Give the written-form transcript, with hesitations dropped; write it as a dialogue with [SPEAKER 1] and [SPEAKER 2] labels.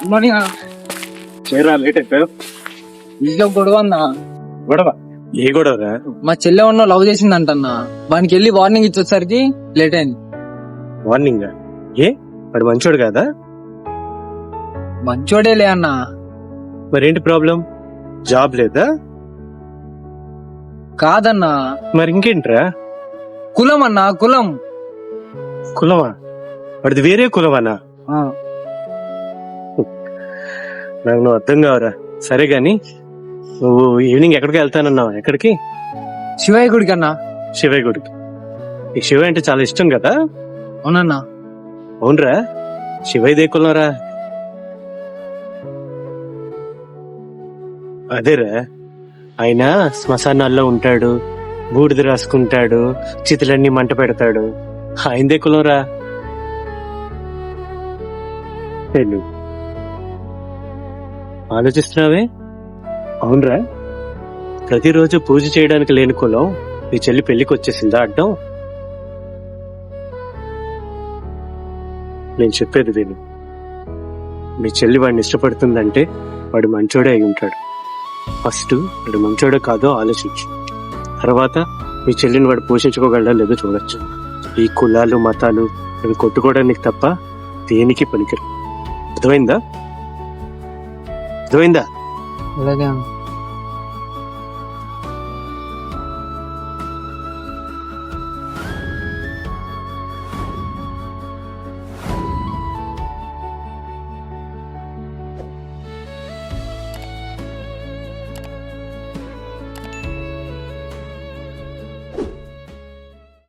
[SPEAKER 1] Good morning అన్న.
[SPEAKER 2] చేరా late అయిపోయావు.
[SPEAKER 1] ఇంట్లో గొడవ అన్న.
[SPEAKER 2] గొడవ? ఏ గొడవరా?
[SPEAKER 1] మా చెల్లె ఉన్న లవ్ చేసిందంటన్నా. వానికి వెళ్ళి వార్నింగ్ ఇచ్చేసరికి లేట్ అయింది.
[SPEAKER 2] వార్నింగ్? ఏ వాడు మంచోడు కాదా?
[SPEAKER 1] మంచోడేలే అన్న.
[SPEAKER 2] మరేంటి ప్రాబ్లం? జాబ్ లేదా?
[SPEAKER 1] కాదన్నా,
[SPEAKER 2] మరి ఇంకేంట్రా?
[SPEAKER 1] కులం అన్నా, కులం.
[SPEAKER 2] కులమా? వాడిది వేరే కులమానా?
[SPEAKER 1] ఆ,
[SPEAKER 2] నాకు నువ్వు అర్థం కావరా. సరే గాని నువ్వు ఈవినింగ్ ఎక్కడికి వెళ్తానన్నావు? ఎక్కడికి?
[SPEAKER 1] శివయ్య గుడికి అన్నా.
[SPEAKER 2] శివయ్య గుడికి. ఈ శివయ్య అంటే చాలా ఇష్టం కదా?
[SPEAKER 1] అవునన్నా.
[SPEAKER 2] అవునరా. శివయ్య దే కులంరా? అదేరా, ఆయన శ్మశానాల్లో ఉంటాడు, బూడిద రాసుకుంటాడు, చితులన్నీ మంట పెడతాడు. ఆయనదే కులంరా. నువ్వు ఆలోచిస్తున్నావే? అవునరా. ప్రతిరోజు పూజ చేయడానికి లేని కులం నీ చెల్లి పెళ్లికి వచ్చేసిందా అడ్డం? నేను చెప్పేది విను. మీ చెల్లి వాడిని ఇష్టపడుతుందంటే వాడు మంచోడే అయి ఉంటాడు. ఫస్ట్ వాడు మంచోడే కాదో ఆలోచించు. తర్వాత మీ చెల్లిని వాడు పోషించుకోగలడా లేదో చూడొచ్చు. ఈ కులాలు మతాలు అవి కొట్టుకోవడానికి తప్ప దేనికి పనికిరు. అర్థమైందా?
[SPEAKER 1] అలాగే అన్న.